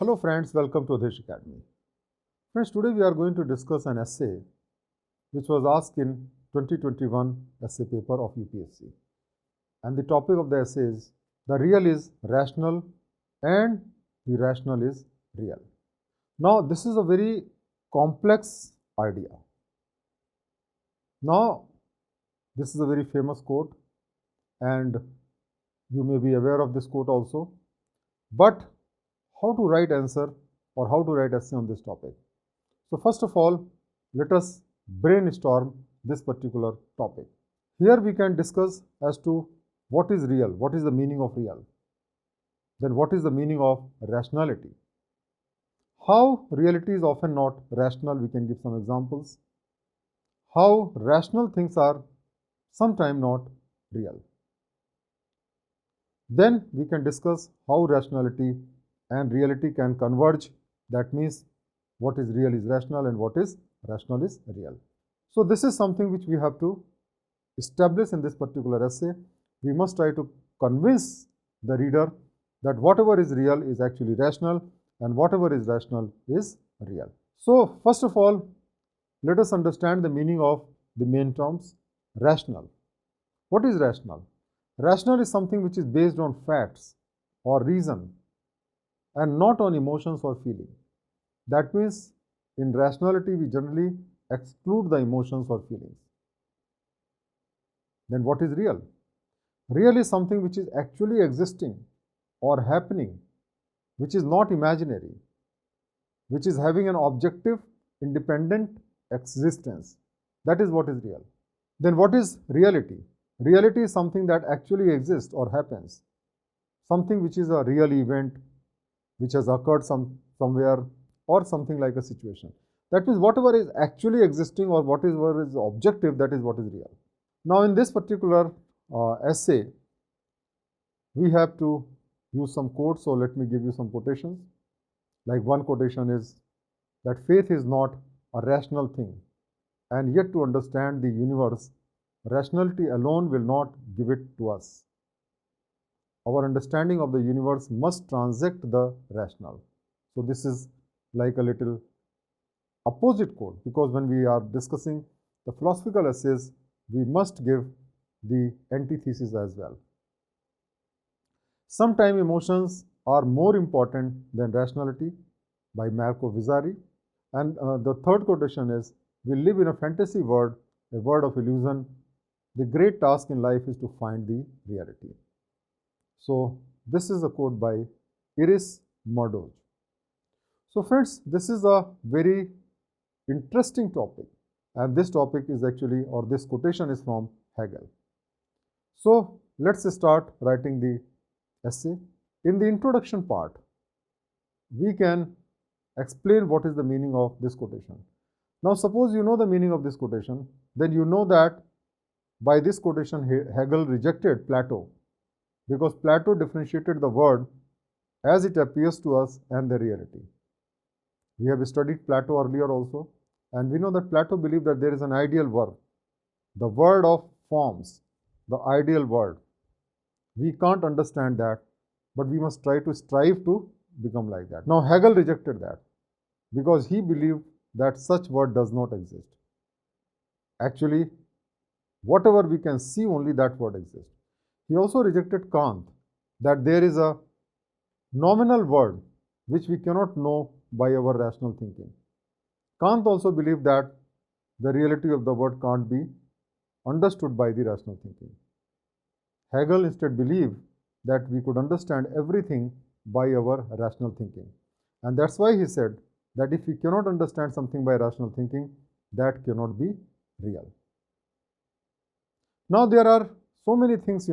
Hello friends, welcome to Awdhesh Academy. Friends, today we are going to discuss an essay which was asked in 2021 essay paper of UPSC. And the topic of the essay is the real is rational and the rational is real. Now, this is a very complex idea. Now, this is a very famous quote and you may be aware of this quote also. But how to write answer or how to write essay on this topic? So first of all, let us brainstorm this particular topic. Here we can discuss as to what is real, what is the meaning of real, then what is the meaning of rationality. How reality is often not rational, we can give some examples. How rational things are sometimes not real. Then we can discuss how rationality and reality can converge. That means what is real is rational and what is rational is real. So this is something which we have to establish in this particular essay. We must try to convince the reader that whatever is real is actually rational and whatever is rational is real. So first of all, let us understand the meaning of the main terms. Rational. What is rational? Rational is something which is based on facts or reason and not on emotions or feeling. That means in rationality we generally exclude the emotions or feelings. Then what is real? Real is something which is actually existing or happening, which is not imaginary, which is having an objective, independent existence. That is what is real. Then what is reality? Reality is something that actually exists or happens, something which is a real event, which has occurred somewhere or something like a situation. That means whatever is actually existing or whatever is objective, that is what is real. Now in this particular essay, we have to use some quotes. So let me give you some quotations. Like one quotation is that faith is not a rational thing, and yet to understand the universe, rationality alone will not give it to us. Our understanding of the universe must transact the rational. So this is like a little opposite quote, because when we are discussing the philosophical essays, we must give the antithesis as well. Sometimes emotions are more important than rationality by Marco Vizzari. And the third quotation is, we live in a fantasy world, a world of illusion. The great task in life is to find the reality. So this is a quote by Iris Murdoch. So friends, this is a very interesting topic, and this topic is actually, or this quotation is from Hegel. So let's start writing the essay. In the introduction part, we can explain what is the meaning of this quotation. Now suppose you know the meaning of this quotation, then you know that by this quotation Hegel rejected Plato, because Plato differentiated the world as it appears to us and the reality. We have studied Plato earlier also, and we know that Plato believed that there is an ideal world, the world of forms, the ideal world. We can't understand that, but we must try to strive to become like that. Now Hegel rejected that because he believed that such world does not exist. Actually, whatever we can see, only that word exists. He also rejected Kant, that there is a nominal world which we cannot know by our rational thinking. Kant also believed that the reality of the world can't be understood by the rational thinking. Hegel instead believed that we could understand everything by our rational thinking. And that's why he said that if we cannot understand something by rational thinking, that cannot be real. Now there are so many things,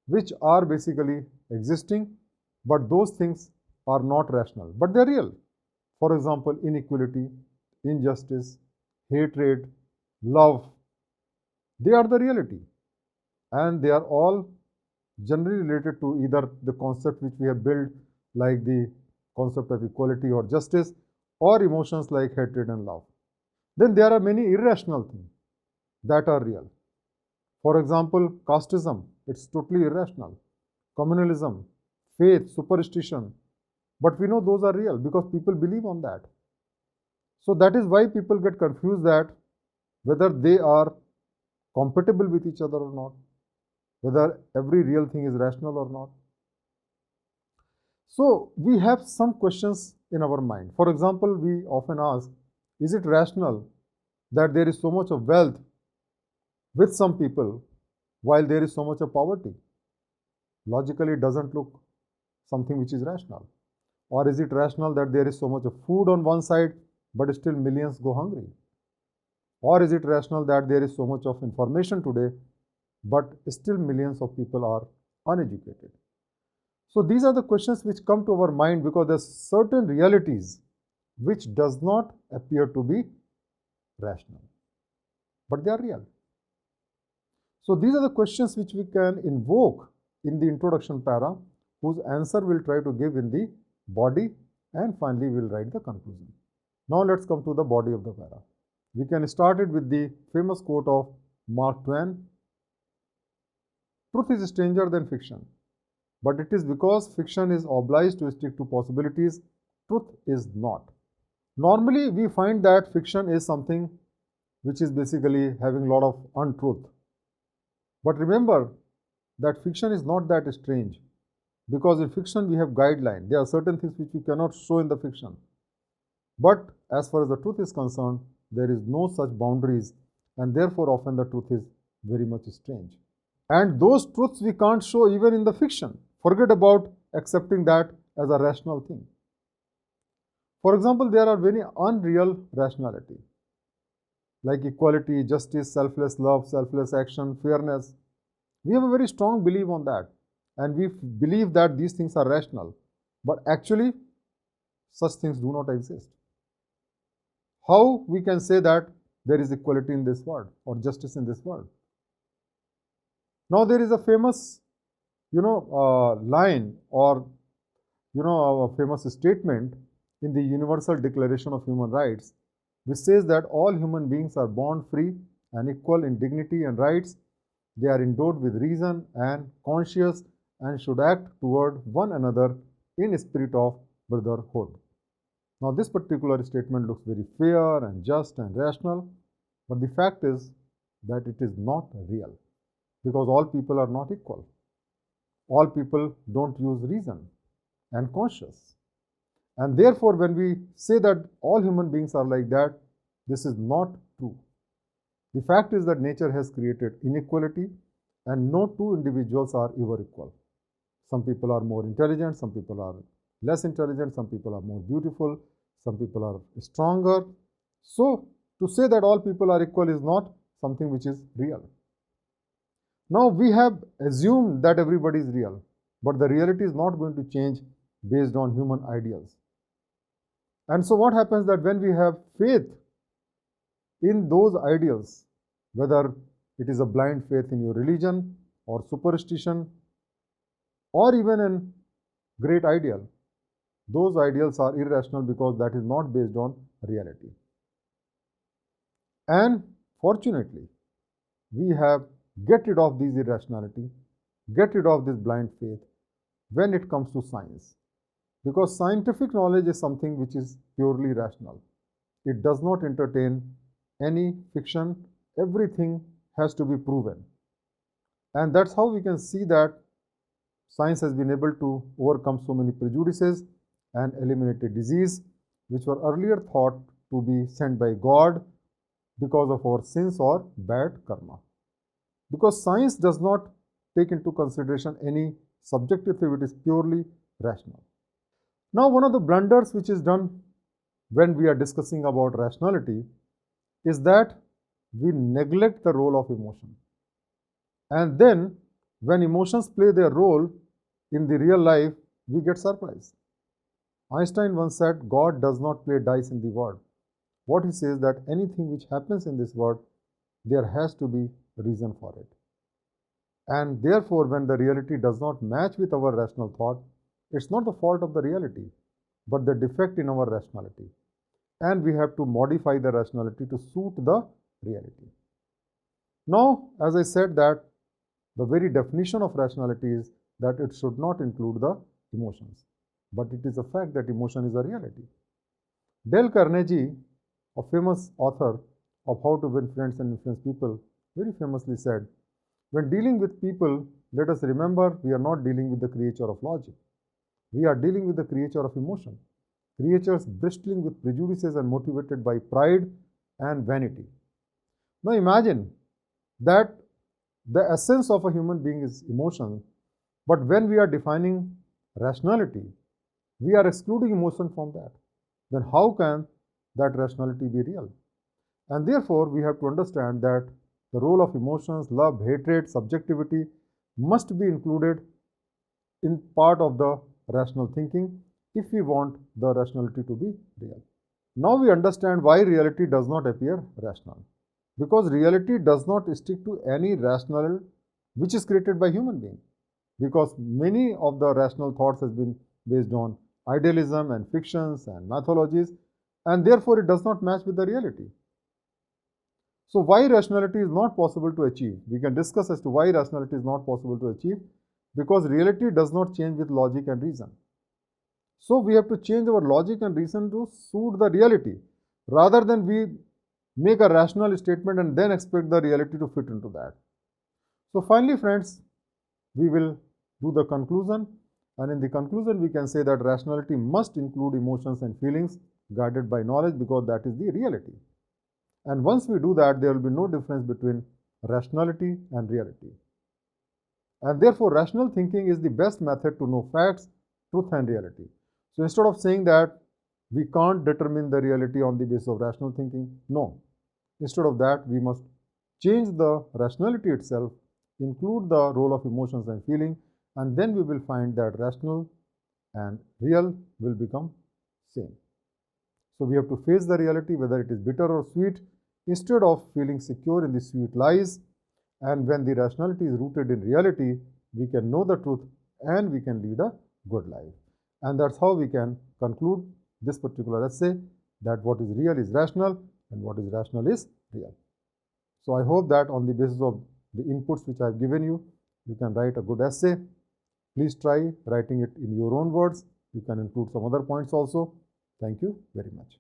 which are basically existing, but those things are not rational, but they're real. For example, inequality, injustice, hatred, love, they are the reality. And they are all generally related to either the concept which we have built, like the concept of equality or justice, or emotions like hatred and love. Then there are many irrational things that are real. For example, casteism, it's totally irrational. Communalism, faith, superstition, But we know those are real because people believe on that. So that is why people get confused that whether they are compatible with each other or not, whether every real thing is rational or not. So we have some questions in our mind. For example, we often ask, is it rational that there is so much of wealth with some people while there is so much of poverty? Logically, it doesn't look something which is rational. Or is it rational that there is so much of food on one side, but still millions go hungry? Or is it rational that there is so much of information today, but still millions of people are uneducated? So these are the questions which come to our mind because there are certain realities which does not appear to be rational, but they are real. So these are the questions which we can invoke in the introduction para, whose answer we'll try to give in the body, and finally we'll write the conclusion. Now let's come to the body of the para. We can start it with the famous quote of Mark Twain, "Truth is stranger than fiction, but it is because fiction is obliged to stick to possibilities, truth is not." Normally we find that fiction is something which is basically having a lot of untruth. But remember that fiction is not that strange, because in fiction we have guidelines. There are certain things which we cannot show in the fiction. But as far as the truth is concerned, there is no such boundaries, and therefore often the truth is very much strange. And those truths we can't show even in the fiction. Forget about accepting that as a rational thing. For example, there are very unreal rationality, like equality, justice, selfless love, selfless action, fairness. We have a very strong belief on that, and we believe that these things are rational. But actually, such things do not exist. How we can say that there is equality in this world or justice in this world? Now there is a famous, line, or a famous statement in the Universal Declaration of Human Rights, which says that all human beings are born free and equal in dignity and rights. They are endowed with reason and conscience and should act toward one another in a spirit of brotherhood. Now this particular statement looks very fair and just and rational, but the fact is that it is not real, because all people are not equal. All people don't use reason and conscience. And therefore, when we say that all human beings are like that, this is not true. The fact is that nature has created inequality, and no two individuals are ever equal. Some people are more intelligent, some people are less intelligent, some people are more beautiful, some people are stronger. So, to say that all people are equal is not something which is real. Now, we have assumed that everybody is real, but the reality is not going to change based on human ideals. And so what happens that when we have faith in those ideals, whether it is a blind faith in your religion or superstition or even in great ideal, those ideals are irrational because that is not based on reality. And fortunately, we have get rid of this irrationality, get rid of this blind faith when it comes to science. Because scientific knowledge is something which is purely rational. It does not entertain any fiction. Everything has to be proven. And that's how we can see that science has been able to overcome so many prejudices and eliminate a disease which were earlier thought to be sent by God because of our sins or bad karma. Because science does not take into consideration any subjective theory, it is purely rational. Now, one of the blunders which is done when we are discussing about rationality is that we neglect the role of emotion. And then, when emotions play their role in the real life, we get surprised. Einstein once said, God does not play dice in the world. What he says that anything which happens in this world, there has to be a reason for it. And therefore, when the reality does not match with our rational thought, it's not the fault of the reality, but the defect in our rationality. And we have to modify the rationality to suit the reality. Now, as I said that the very definition of rationality is that it should not include the emotions. but it is a fact that emotion is a reality. Dale Carnegie, a famous author of How to Win Friends and Influence People, very famously said, when dealing with people, let us remember we are not dealing with the creature of logic. We are dealing with the creature of emotion, creatures bristling with prejudices and motivated by pride and vanity. Now imagine that the essence of a human being is emotion, but when we are defining rationality, we are excluding emotion from that. Then how can that rationality be real? And therefore, we have to understand that the role of emotions, love, hatred, subjectivity must be included in part of the rational thinking if we want the rationality to be real. Now we understand why reality does not appear rational. Because reality does not stick to any rational which is created by human being. Because many of the rational thoughts has been based on idealism and fictions and mythologies, and therefore it does not match with the reality. So why rationality is not possible to achieve? We can discuss as to why rationality is not possible to achieve, because reality does not change with logic and reason. So we have to change our logic and reason to suit the reality, rather than we make a rational statement and then expect the reality to fit into that. So finally, friends, we will do the conclusion, and in the conclusion we can say that rationality must include emotions and feelings guided by knowledge, because that is the reality. And once we do that, there will be no difference between rationality and reality. And therefore, rational thinking is the best method to know facts, truth and reality. So instead of saying that we can't determine the reality on the basis of rational thinking, no. Instead of that, we must change the rationality itself, include the role of emotions and feeling, and then we will find that rational and real will become same. So we have to face the reality, whether it is bitter or sweet, instead of feeling secure in the sweet lies. And when the rationality is rooted in reality, we can know the truth and we can lead a good life. And that's how we can conclude this particular essay, that what is real is rational and what is rational is real. So I hope that on the basis of the inputs which I have given you, you can write a good essay. Please try writing it in your own words. You can include some other points also. Thank you very much.